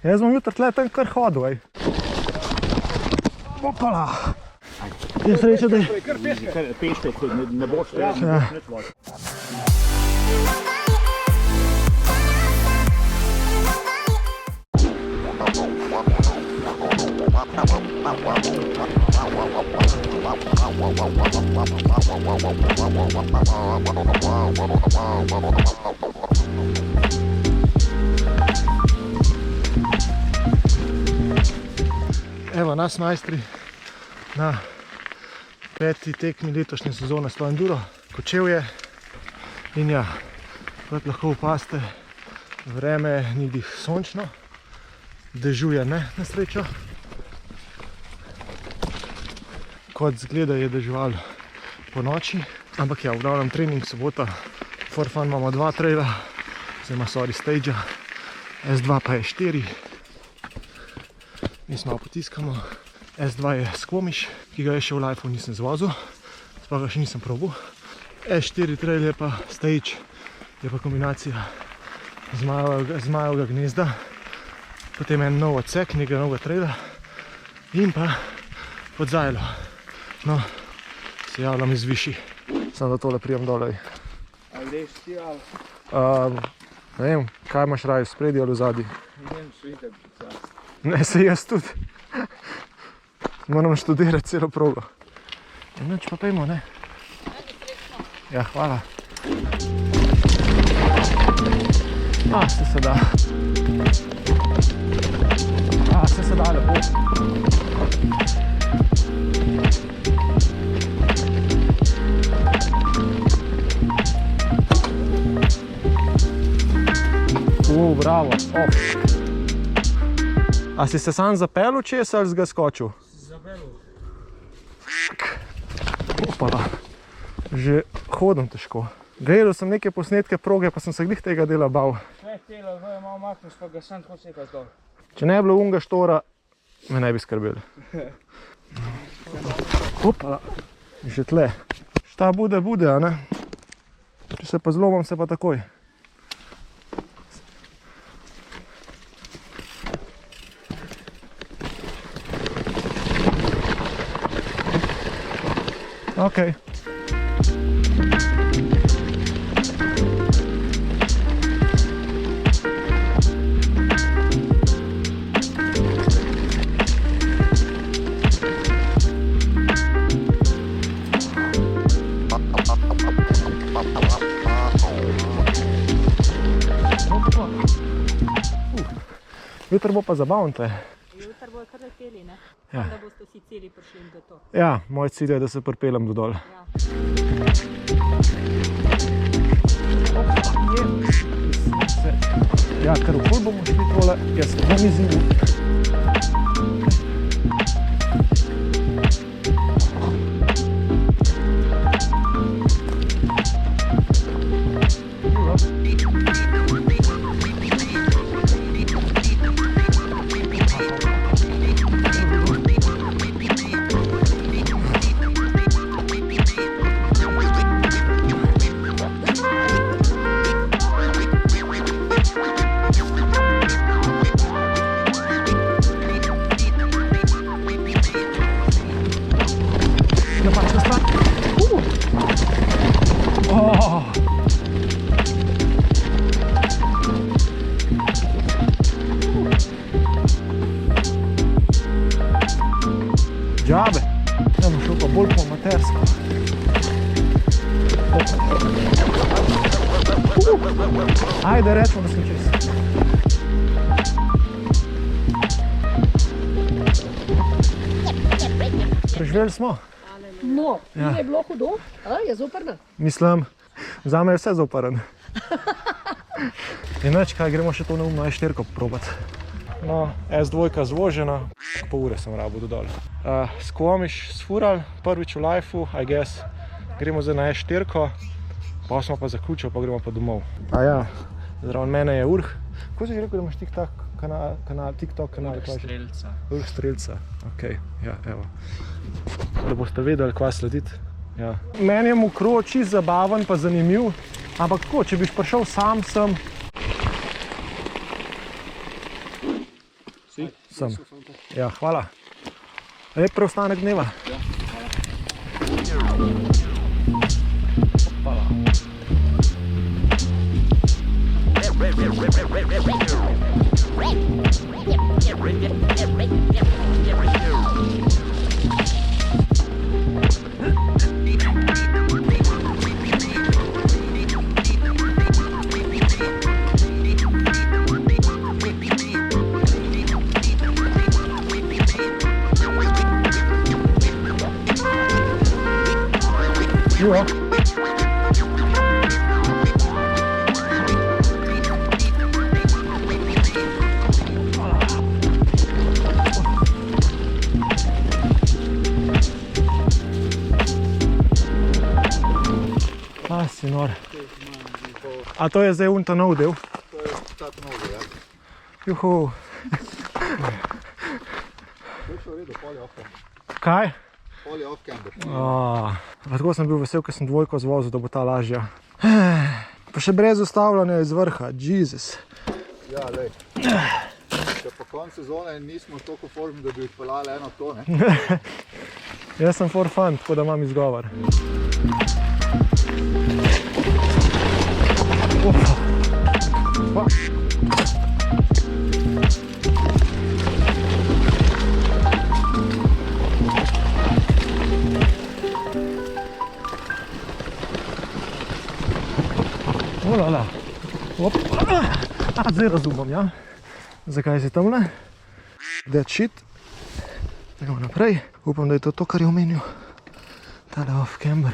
Jaz bom jutri tle tam kar hodil, ej. Opala. Je sreča, da je. Kar peške, ne boš nič vodil. Evo nas majstri na 5. tekmi letošnje sezone Slow Enduro, Kočevje. In ja, kot lahko opazite, vreme ni glih sončno, dežuje ne, na srečo. Kot zgleda je deževal po noči, ampak ja, v glavnem trening sobota, for fun imamo 2 traila, oziroma sorry stage, S2 pa je 4. Mi malo potiskamo. S2 je Squamish, ki ga je še v lifeu nisem zvozil, sploh ga še nisem probal. S4 trail je pa stage, je pa kombinacija zmajevega gnezda, potem en nov odsek, nekaj novega traila in pa podzajlo. No, se javljam iz višji, samo da tole prijem dolej. A greš ti ali? Ne vem, kaj imaš raje, spredi ali vzadi? Ne vem, švitek vzadi. Ne, se jaz tudi. Moram študirati celo progo. Noč pa pejmo, ne? Ja, hvala. Se da. Se da lepo. Bravo. A si se sam zapeljal čez ali si ga skočil? Zapeljal. Opala. Že hodim težko. Gledal sem neke posnetke proge, pa sem se glih tega dela bal. Sve telo, malo makneš, pa ga sam tako sekal dol. Če ne bi bilo unga štora, me ne bi skrbeli. Opala. Že tle. Šta bude, a ne? Če se pa zlomam, se pa takoj. Okej. Jutri bo pa zabavno tle. Jutri bo kar leteli, ne? Ja. Da boste vsi celi prišli do to. Ja, moj cilj je, da se pripeljem do dol. Ja. Ja, kar okoli bomo šli tole, jaz bom izzivu. Džabe, da bom šel pa bolj po amatersko. Ajde, rečemo, da sem čez. Preživeli smo. No, je bilo hudo, je zoprno. Mislim, zame je vse zoprno. In nič, kaj, gremo še to neumno S4 probati. No, S2 zvožena, pol ure sem rabil do dol. Squamish sfural, prvič v lifeu, I guess. Gremo zdaj na S4, pa smo pa zaključili, pa gremo pa domov. A ja, zraven mene je Urh. Kako si rekel, da imaš TikTok kanal? Urh Strelca. Urh Strelca, okej, ja, evo. Da boste vedeli, kva slediti. Ja. Meni je mokro čisto zabaven pa zanimiv, ampak tako, če biš prišel sam sem, Sem. Ja, hvala. Lep preostanek dneva. Hvala. Živo. A, si nor. A to je zdaj ta nov del? To je ta nov del, ja. Juhu. To je še v redu, pol je off-camber. Kaj? Pol je off-camber. Tako sem bil vesel, ker sem dvojko zvozil, da bo ta lažja. Pa še brez ustavljanja iz vrha, Jesus. Ja, lej. Če po koncu sezone nismo toliko formi, da bi odpeljali eno to, ne? Jaz sem for fun, tako da imam izgovor. Olala. Zdaj razumem, ja. Zakaj si tamle? That shit. Gremo naprej. Upam, da je to, kar je omenil. Tale off-camber.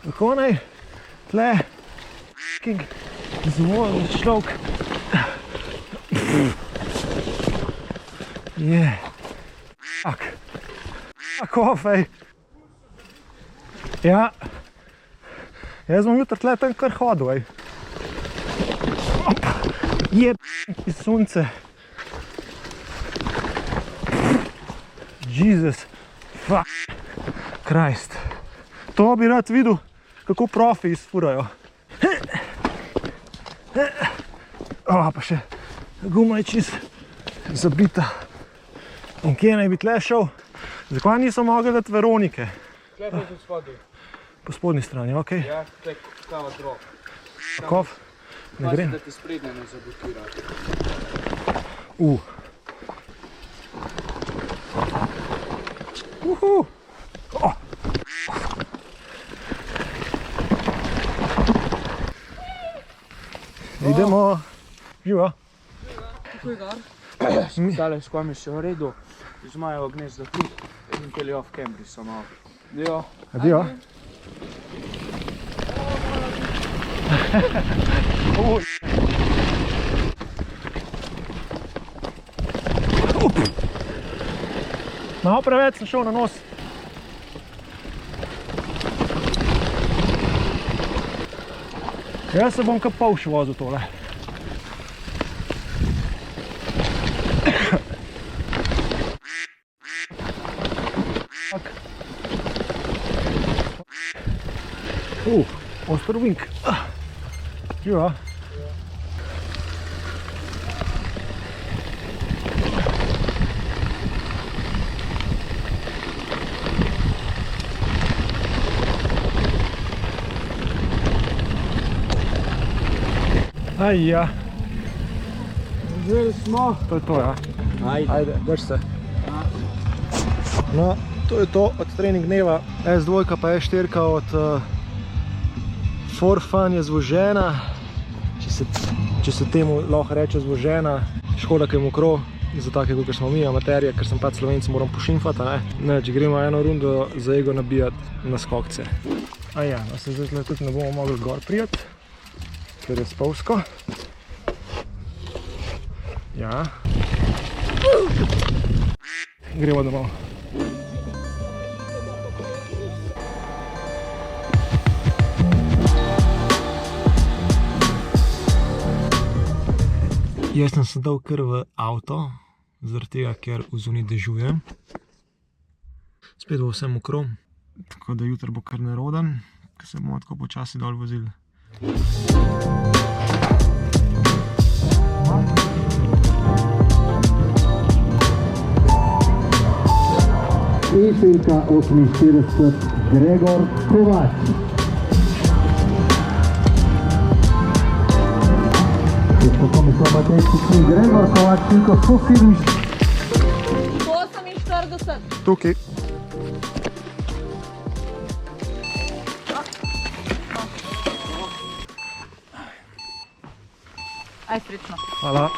Kako naj tle zvozni človek. Fuck off, ej. Ja. Jaz bom jutri tle tam kar hodil, ej. Iz sunce. Jesus. Fuck. Christ. To bi rad videl, kako profi izfurajo. Pa še guma je čist zabita. In kje naj bi tle šel? Zakaj niso mogli dati Veronike? Tle pa tudi spodaj. Po spodnji strani, okej. Ja, tle kava drog. Kov? Ne grem. Da ti sprednje ne zablokira. Idemo. Živa. Tukaj gor. Tale skvami še v redu. Zmajevo gnezdo tu. In teli off-cambri so malo. Dio. Adio. Malo preveč sem šel na nos. Jaz se bom kar polš vozil tole. Oster vink. Živa. Ja. Zdaj smo. To je to, ja. Ajde, drž se. No, to je to od trening dneva. S2 pa S4 od For Fun je zvožena, če se temu lahko reče zvožena. Škoda, ker je mokro, za take, kot smo mi, amaterije, ker sem pač Slovenci, moram pošimfati, ne? Če gremo eno rundo za ego nabijati na skokce. No se zdaj tudi ne bomo mogli gor prijeti, ker je spolsko. Ja. Gremo domov. Jaz sem se dal kar v avto, zaradi tega, ker vzuni dežuje. Spet bo vse mokro, tako da jutri bo kar neroden, ki se bomo tako počasi dol vozili. Številka 48, Gregor Kovač. Kako mi smo matejski, Gregor Kovač, številka 48. Tukaj. Aj, srečno. Hvala.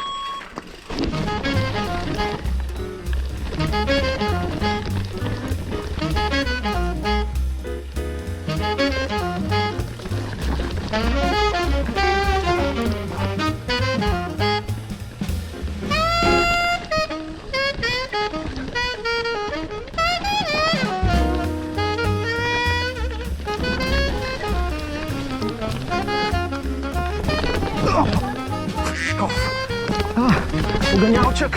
Uganjavček.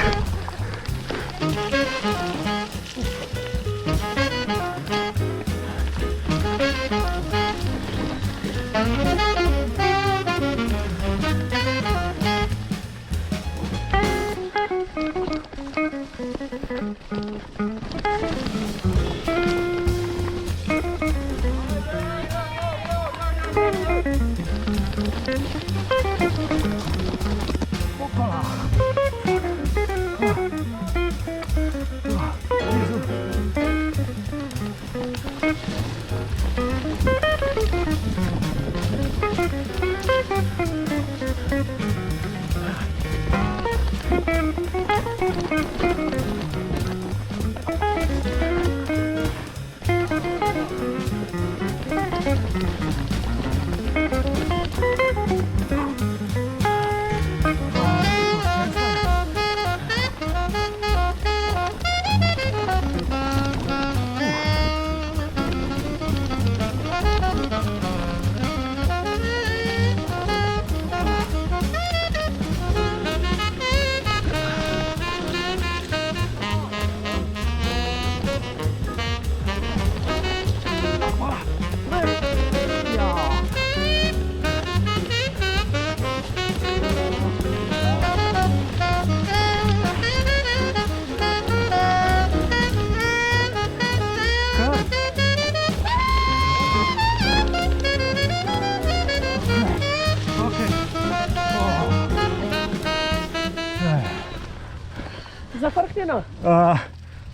Zafrknjeno.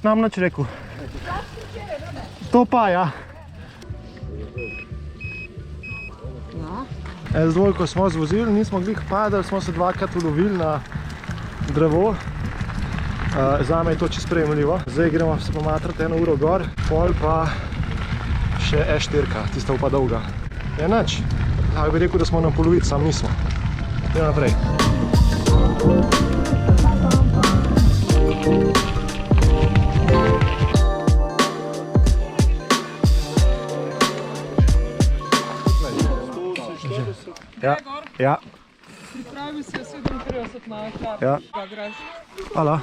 Nam nič rekel. To pa, ja. S2 smo zvozili, nismo glih padali, smo se dvakrat ulovili na drevo. Zame je to čisto sprejemljivo. Zdaj gremo se pomatrati 1 uro gor, pol pa še E4, tista pa dolga. Je nič. Tako bi rekel, da smo na polovici, sam nismo. Idemo naprej. Ja, ja. Pripravi se 37 na kar, Ja. pa greš. Hvala.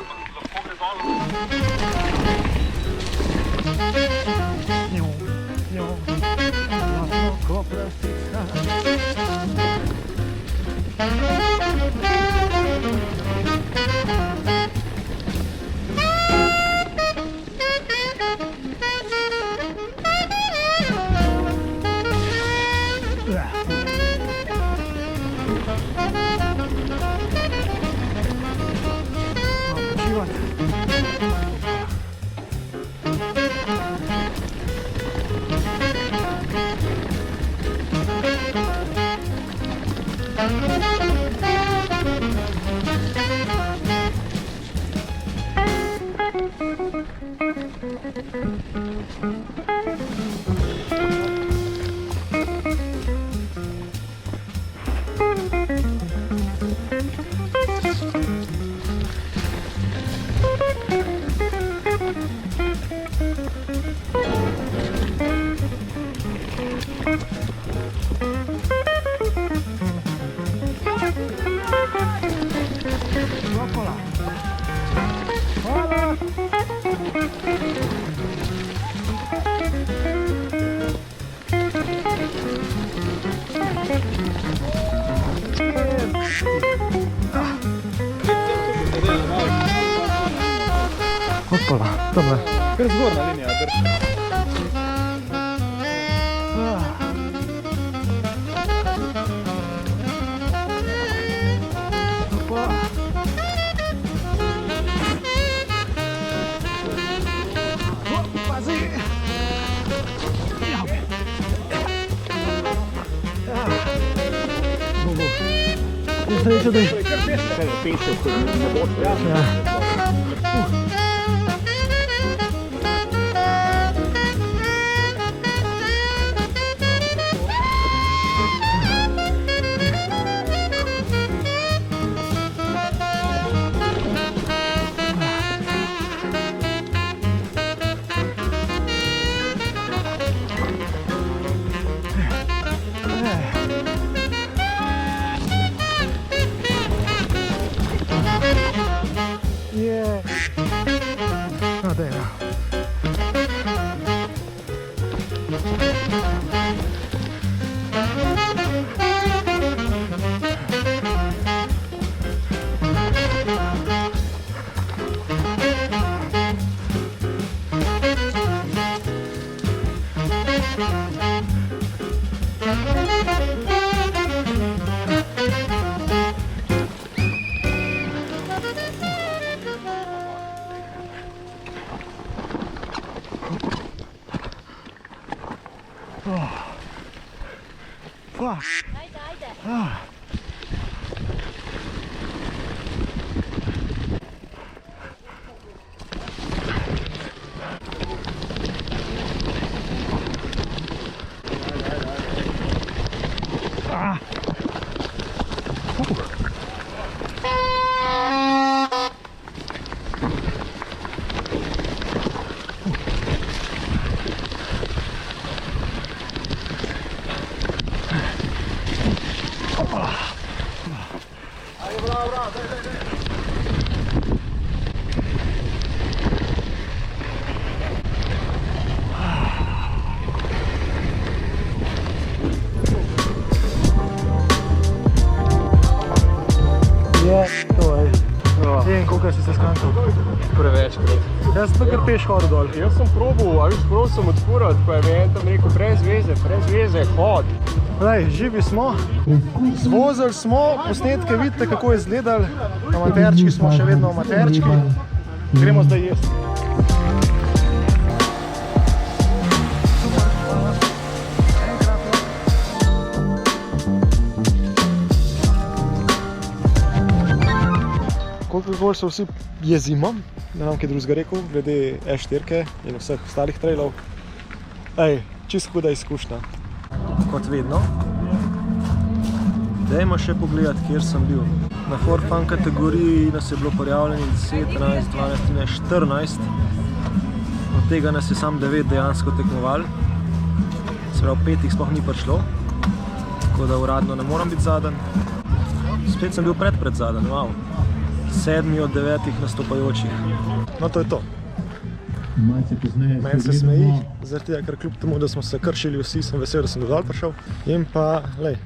Hopala, tamle. Kar zgornja linija, drži. Srečo, da je. Koliko si se skankal? Prevečkrat. Jaz sem pa kar peš hodil dol. Jaz sem probal, a viš, prav sem odfurat, pa je mi en tam rekel, brez veze, hod. Lej, živi smo, zvozili smo, posnetke vidite, kako je izgledali. Amaterčki smo še vedno amaterčki. Gremo zdaj jesti. Kolikor so vsi jezimo, ne nam kaj drugega rekel, glede E4 in vseh ostalih trailov. Čisto huda izkušnja. Kot vedno. Dajmo še pogledati, kjer sem bil. Na For Fun kategoriji nas je bilo prijavljenih 10, 11, 12, 13, 14. Od tega nas je sam 9 dejansko tekmovali. Se pravi, 5 jih sploh ni prišlo, tako da uradno ne moram biti zaden. Spet sem bil predzaden, wow. 7 od 9 nastopajočih. No, to je to. Meni se smeji, zaradi tega, ker kljub temu, da smo se kršili vsi, sem vesel, da sem do dol prišel. In pa, lej,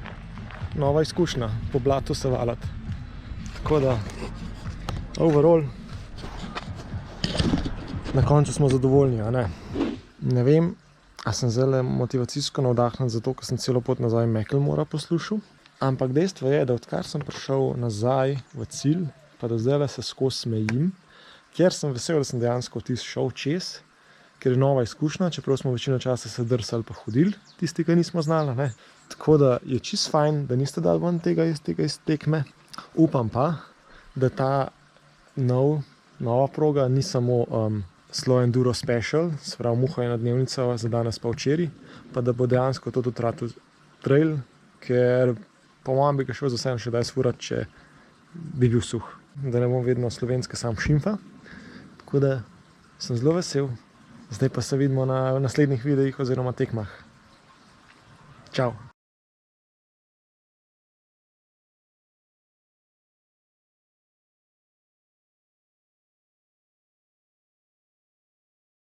nova izkušnja, po blatu se valati. Tako da, overall, na koncu smo zadovoljni, a ne? Ne vem, a sem zdaj motivacijsko navdahnjen zato, ker sem celo pot nazaj Macklemora poslušal. Ampak dejstvo je, da odkar sem prišel nazaj v cilj, pa do zdaj se skozi smejim, ker sem vesel, da sem dejansko tisti šel čez, ker je nova izkušnja, čeprav smo večino časa se drsali pa hodili, tisti, ki nismo znali, ne. Tako da je čisto fajn, da niste dali ven tega iz tekme. Upam pa, da ta nova proga ni samo Slow Enduro Special, se pravi muha ena dnevnica za danes pa včeraj, pa da bo dejansko to tudi ratel trail, ker po mojem bi ga šel za vsem še daj sfurat, če bi bil suh. Da ne bom vedno slovenske sam šimfa. Tako da sem zelo vesel. Zdaj pa se vidimo na naslednjih videih oziroma tekmah. Čau!